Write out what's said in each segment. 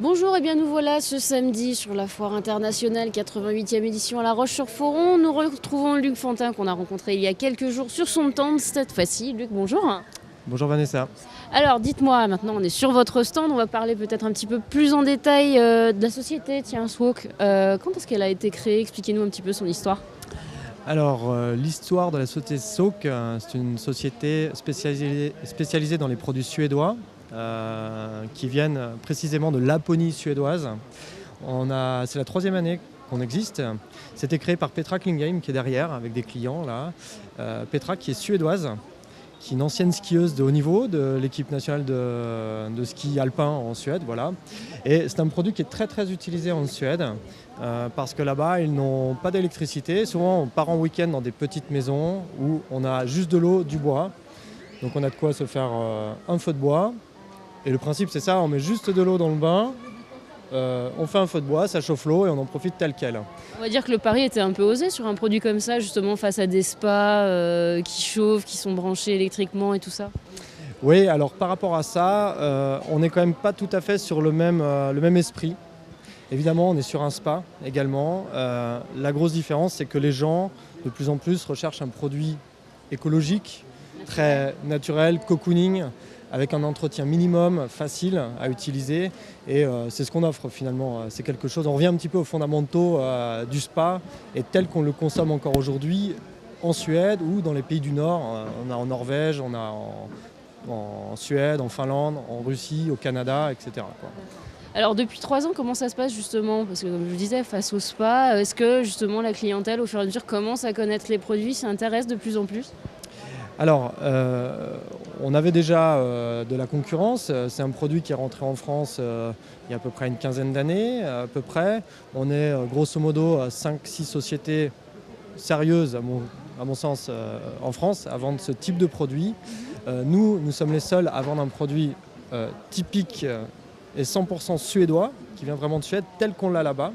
Bonjour, et bien nous voilà ce samedi sur la foire internationale 88e édition à La Roche-sur-Foron. Nous retrouvons Luc Fantin qu'on a rencontré il y a quelques jours sur son stand cette fois-ci. Luc, bonjour. Bonjour Vanessa. Alors dites-moi, maintenant on est sur votre stand, on va parler peut-être un petit peu plus en détail de la société, tiens, Swok. Quand est-ce qu'elle a été créée? Expliquez-nous un petit peu son histoire. Alors l'histoire de la société SOK, c'est une société spécialisée dans les produits suédois qui viennent précisément de Laponie suédoise. C'est la 3e année qu'on existe. C'était créé par Petra Klingheim qui est derrière avec des clients là. Petra qui est suédoise, qui est une ancienne skieuse de haut niveau de l'équipe nationale de ski alpin en Suède. Voilà. Et c'est un produit qui est très très utilisé en Suède parce que là-bas ils n'ont pas d'électricité. Souvent on part en week-end dans des petites maisons où on a juste de l'eau, du bois. Donc on a de quoi se faire un feu de bois. Et le principe c'est ça, on met juste de l'eau dans le bain, on fait un feu de bois, ça chauffe l'eau et on en profite tel quel. On va dire que le pari était un peu osé sur un produit comme ça, justement face à des spas qui chauffent, qui sont branchés électriquement et tout ça. Oui, alors par rapport à ça, on n'est quand même pas tout à fait sur le même esprit. Évidemment, on est sur un spa également. La grosse différence, c'est que les gens, de plus en plus, recherchent un produit écologique, très naturel, cocooning, avec un entretien minimum, facile à utiliser. Et c'est ce qu'on offre finalement. C'est quelque chose, on revient un petit peu aux fondamentaux du spa, et tel qu'on le consomme encore aujourd'hui en Suède ou dans les pays du Nord. On a en Norvège, on a en Suède, en Finlande, en Russie, au Canada, etc. quoi. Alors depuis 3 ans, comment ça se passe justement? Parce que comme je vous disais, face au spa, est-ce que justement la clientèle au fur et à mesure commence à connaître les produits, s'intéresse de plus en plus? Alors, on avait déjà de la concurrence. C'est un produit qui est rentré en France il y a à peu près une quinzaine d'années. À peu près. On est grosso modo à 5-6 sociétés sérieuses, à mon sens, en France, à vendre ce type de produit. Nous sommes les seuls à vendre un produit typique et 100% suédois, qui vient vraiment de Suède, tel qu'on l'a là-bas.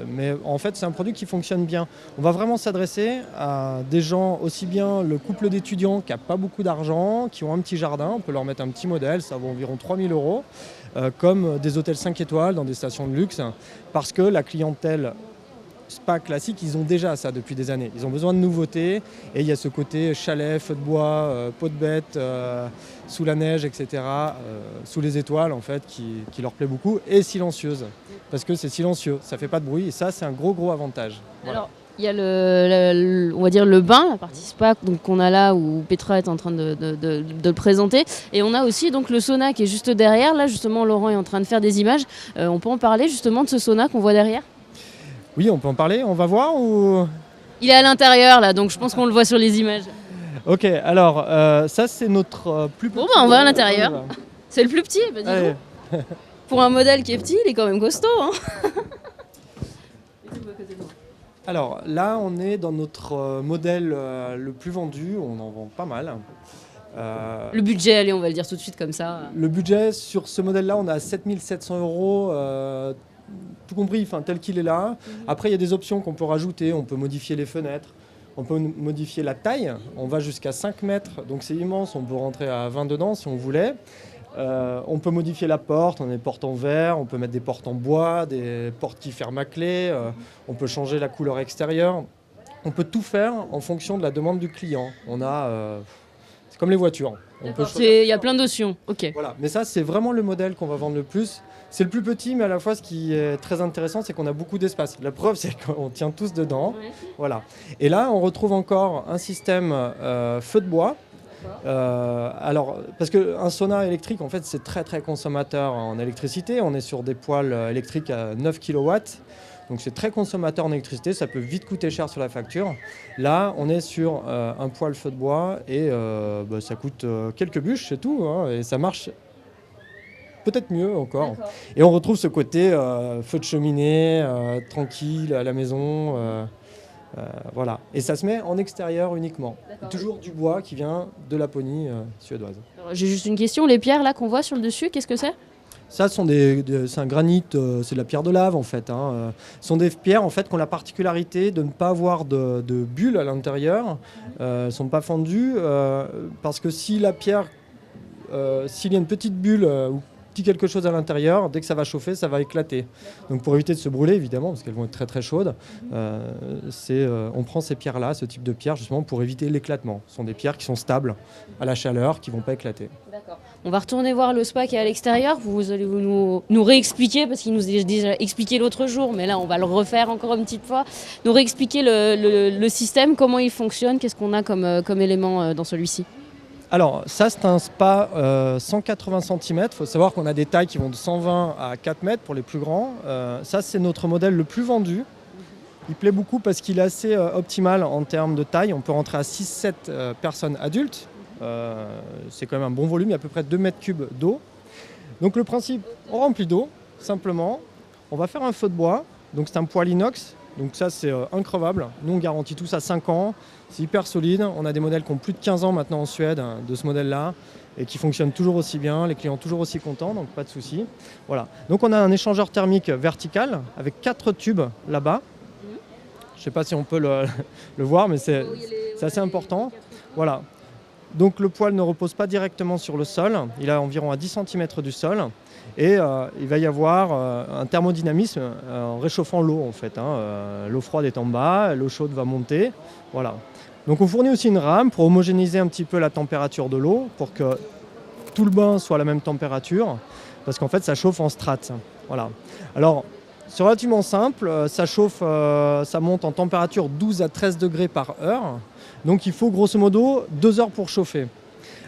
Mais en fait, c'est un produit qui fonctionne bien. On va vraiment s'adresser à des gens, aussi bien le couple d'étudiants qui n'a pas beaucoup d'argent, qui ont un petit jardin, on peut leur mettre un petit modèle, ça vaut environ 3 000 €, comme des hôtels 5 étoiles dans des stations de luxe, parce que la clientèle spa classique, ils ont déjà ça depuis des années. Ils ont besoin de nouveautés et il y a ce côté chalet, feu de bois, peau de bête, sous la neige, etc., sous les étoiles en fait, qui leur plaît beaucoup, et silencieuse, parce que c'est silencieux, ça fait pas de bruit et ça c'est un gros avantage. Voilà. Alors, il y a on va dire le bain, la partie spa donc, qu'on a là où Petra est en train de le présenter. Et on a aussi donc le sauna qui est juste derrière. Là justement Laurent est en train de faire des images. On peut en parler justement de ce sauna qu'on voit derrière? Oui, on peut en parler, on va voir ou... Il est à l'intérieur là, donc je pense qu'on le voit sur les images. Ok, alors ça c'est notre plus petit... Bon bah on va à l'intérieur. C'est le plus petit, bah, dis Allez. donc. Pour un modèle qui est petit, il est quand même costaud. Hein. Alors là, on est dans notre modèle le plus vendu, on en vend pas mal. Le budget, allez, on va le dire tout de suite comme ça. Le budget sur ce modèle-là, on a 7 700 €, tout compris, tel qu'il est là. Après, il y a des options qu'on peut rajouter, on peut modifier les fenêtres, on peut modifier la taille, on va jusqu'à 5 mètres, donc c'est immense, on peut rentrer à 20 dedans si on voulait. On peut modifier la porte, on a des portes en verre, on peut mettre des portes en bois, des portes qui ferment à clé, on peut changer la couleur extérieure. On peut tout faire en fonction de la demande du client. C'est comme les voitures. Il y a plein d'options, ok. Voilà. Mais ça, c'est vraiment le modèle qu'on va vendre le plus. C'est le plus petit, mais à la fois, ce qui est très intéressant, c'est qu'on a beaucoup d'espace. La preuve, c'est qu'on tient tous dedans. Ouais. Voilà. Et là, on retrouve encore un système feu de bois. Alors, parce qu'un sauna électrique, en fait, c'est très consommateur en électricité. On est sur des poêles électriques à 9 kW. Donc c'est très consommateur en électricité, ça peut vite coûter cher sur la facture. Là, on est sur un poêle feu de bois et ça coûte quelques bûches, c'est tout, hein, et ça marche peut-être mieux encore. Et on retrouve ce côté feu de cheminée, tranquille à la maison. Voilà. Et ça se met en extérieur uniquement. Toujours du bois qui vient de Laponie suédoise. Alors, j'ai juste une question, les pierres là qu'on voit sur le dessus, qu'est-ce que c'est? Ça, c'est un granit, c'est de la pierre de lave en fait. Ce sont des pierres en fait qui ont la particularité de ne pas avoir de bulles à l'intérieur. Elles ne sont pas fendues parce que si la pierre, s'il y a une petite bulle ou petit quelque chose à l'intérieur, dès que ça va chauffer, ça va éclater. Donc pour éviter de se brûler, évidemment, parce qu'elles vont être très très chaudes, on prend ces pierres-là, ce type de pierres, justement pour éviter l'éclatement. Ce sont des pierres qui sont stables à la chaleur, qui ne vont pas éclater. D'accord. On va retourner voir le spa qui est à l'extérieur. Vous allez nous réexpliquer, parce qu'il nous a déjà expliqué l'autre jour, mais là on va le refaire encore une petite fois. Nous réexpliquer le système, comment il fonctionne, qu'est-ce qu'on a comme élément dans celui-ci. Alors ça c'est un spa 180 cm, il faut savoir qu'on a des tailles qui vont de 120 à 4 mètres pour les plus grands. Ça c'est notre modèle le plus vendu. Il plaît beaucoup parce qu'il est assez optimal en termes de taille. On peut rentrer à 6-7 personnes adultes. C'est quand même un bon volume, il y a à peu près 2 mètres cubes d'eau. Donc le principe, on remplit d'eau, simplement. On va faire un feu de bois, donc c'est un poêle inox. Donc ça c'est increvable. Nous on garantit tout ça 5 ans. C'est hyper solide. On a des modèles qui ont plus de 15 ans maintenant en Suède de ce modèle-là et qui fonctionnent toujours aussi bien, les clients toujours aussi contents, donc pas de souci. Voilà. Donc on a un échangeur thermique vertical avec 4 tubes là-bas. Je ne sais pas si on peut le voir, mais c'est assez important. Voilà. Donc le poêle ne repose pas directement sur le sol. Il est environ à 10 cm du sol. Et il va y avoir un thermodynamisme en réchauffant l'eau en fait. L'eau froide est en bas, l'eau chaude va monter. Voilà. Donc on fournit aussi une rame pour homogénéiser un petit peu la température de l'eau, pour que tout le bain soit à la même température, parce qu'en fait ça chauffe en strates. Voilà. Alors c'est relativement simple, ça chauffe, ça monte en température 12 à 13 degrés par heure. Donc il faut grosso modo 2 heures pour chauffer.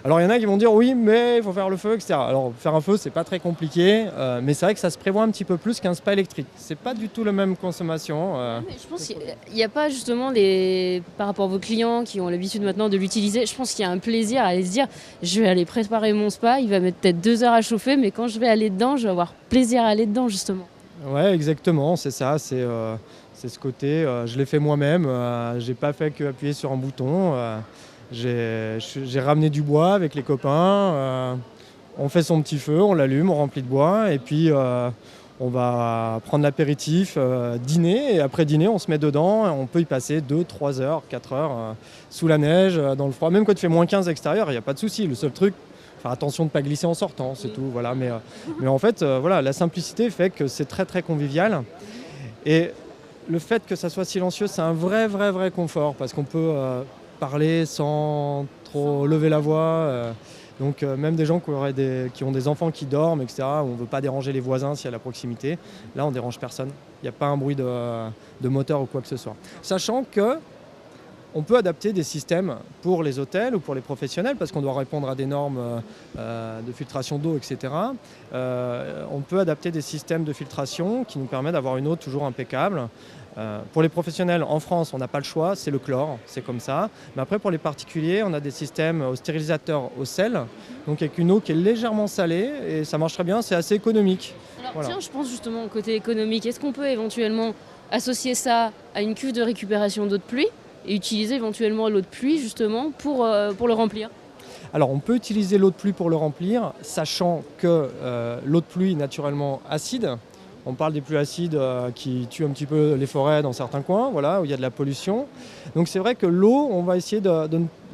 Alors il y en a qui vont dire oui mais il faut faire le feu, etc. Alors faire un feu c'est pas très compliqué, mais c'est vrai que ça se prévoit un petit peu plus qu'un spa électrique. C'est pas du tout la même consommation. Mais je pense qu'il n'y a pas justement par rapport à vos clients qui ont l'habitude maintenant de l'utiliser, je pense qu'il y a un plaisir à aller se dire je vais aller préparer mon spa, il va mettre peut-être 2 heures à chauffer, mais quand je vais aller dedans, je vais avoir plaisir à aller dedans justement. Ouais exactement, c'est ça, c'est ce côté, je l'ai fait moi-même, j'ai pas fait qu'appuyer sur un bouton. J'ai ramené du bois avec les copains, on fait son petit feu, on l'allume, on remplit de bois et puis on va prendre l'apéritif, dîner et après dîner on se met dedans et on peut y passer 2, 3 heures, 4 heures sous la neige, dans le froid. Même quand il fait moins 15 à l'extérieur, il n'y a pas de souci. Le seul truc, faire attention de ne pas glisser en sortant, c'est tout. Voilà. Mais en fait, voilà, la simplicité fait que c'est très très convivial. Et le fait que ça soit silencieux, c'est un vrai confort parce qu'on peut parler sans trop lever la voix. Donc même des gens qui ont des enfants qui dorment, etc., où on ne veut pas déranger les voisins s'il y a la proximité, là on ne dérange personne. Il n'y a pas un bruit de moteur ou quoi que ce soit. Sachant qu'on peut adapter des systèmes pour les hôtels ou pour les professionnels parce qu'on doit répondre à des normes de filtration d'eau, etc. On peut adapter des systèmes de filtration qui nous permettent d'avoir une eau toujours impeccable. Pour les professionnels, en France, on n'a pas le choix, c'est le chlore, c'est comme ça. Mais après, pour les particuliers, on a des systèmes au stérilisateur au sel, donc avec une eau qui est légèrement salée et ça marche très bien, c'est assez économique. Alors Voilà. tiens, je pense justement au côté économique, est-ce qu'on peut éventuellement associer ça à une cuve de récupération d'eau de pluie et utiliser éventuellement l'eau de pluie justement pour le remplir? Alors, on peut utiliser l'eau de pluie pour le remplir, sachant que l'eau de pluie est naturellement acide. On parle des pluies acides qui tuent un petit peu les forêts dans certains coins, voilà, où il y a de la pollution. Donc c'est vrai que l'eau, on va essayer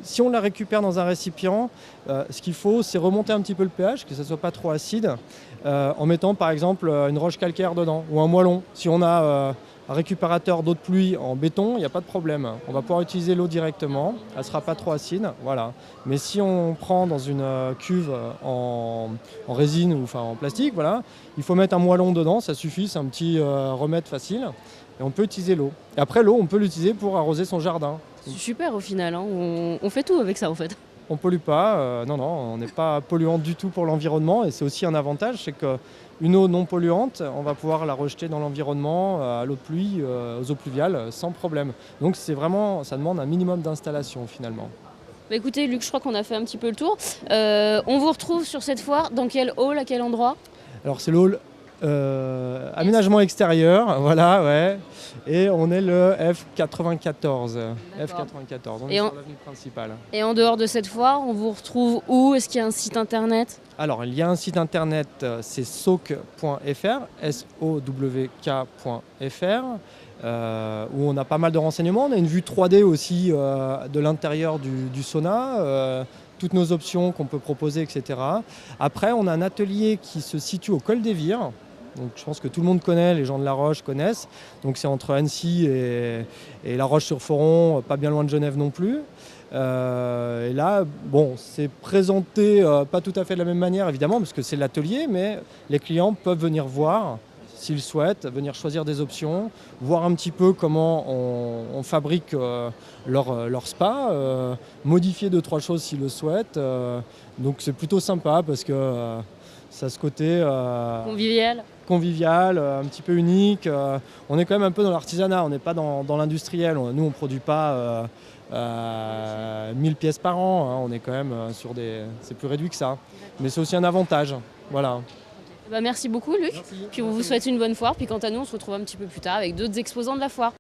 si on la récupère dans un récipient, ce qu'il faut, c'est remonter un petit peu le pH, que ça ne soit pas trop acide, en mettant par exemple une roche calcaire dedans, ou un moellon. Si on a un récupérateur d'eau de pluie en béton, il n'y a pas de problème. On va pouvoir utiliser l'eau directement, elle ne sera pas trop acide. Voilà. Mais si on prend dans une cuve en résine ou en plastique, voilà, il faut mettre un moellon dedans, ça suffit, c'est un petit remède facile. Et on peut utiliser l'eau. Et après, l'eau, on peut l'utiliser pour arroser son jardin. C'est super au final, hein. On fait tout avec ça en fait. On ne pollue pas, non, on n'est pas polluant du tout pour l'environnement. Et c'est aussi un avantage, c'est qu'une eau non polluante, on va pouvoir la rejeter dans l'environnement, à l'eau de pluie, aux eaux pluviales, sans problème. Donc c'est vraiment, ça demande un minimum d'installation finalement. Bah écoutez Luc, je crois qu'on a fait un petit peu le tour. On vous retrouve sur cette foire, dans quel hall, à quel endroit? Alors c'est le hall aménagement extérieur, voilà, ouais. Et on est le F94. F94, on est sur l'avenue principale. Et en dehors de cette foire, on vous retrouve où? Est-ce qu'il y a un site internet? Alors, il y a un site internet, c'est sowk.fr, SOWK.fr, où on a pas mal de renseignements. On a une vue 3D aussi de l'intérieur du sauna, toutes nos options qu'on peut proposer, etc. Après, on a un atelier qui se situe au Col des Vires. Donc, je pense que tout le monde connaît, les gens de La Roche connaissent. Donc c'est entre Annecy et La Roche-sur-Foron, pas bien loin de Genève non plus. Et là, bon, c'est présenté pas tout à fait de la même manière, évidemment, parce que c'est l'atelier, mais les clients peuvent venir voir, s'ils souhaitent, venir choisir des options, voir un petit peu comment on fabrique leur spa, modifier 2-3 choses s'ils le souhaitent. Donc c'est plutôt sympa parce que ça a ce côté convivial, un petit peu unique. On est quand même un peu dans l'artisanat, on n'est pas dans l'industriel. Nous, on ne produit pas 1000 pièces par an, hein. On est quand même sur des... C'est plus réduit que ça. Mais c'est aussi un avantage. Voilà. Merci beaucoup, Luc. Puis on vous souhaite une bonne foire. Puis quant à nous, on se retrouve un petit peu plus tard avec d'autres exposants de la foire.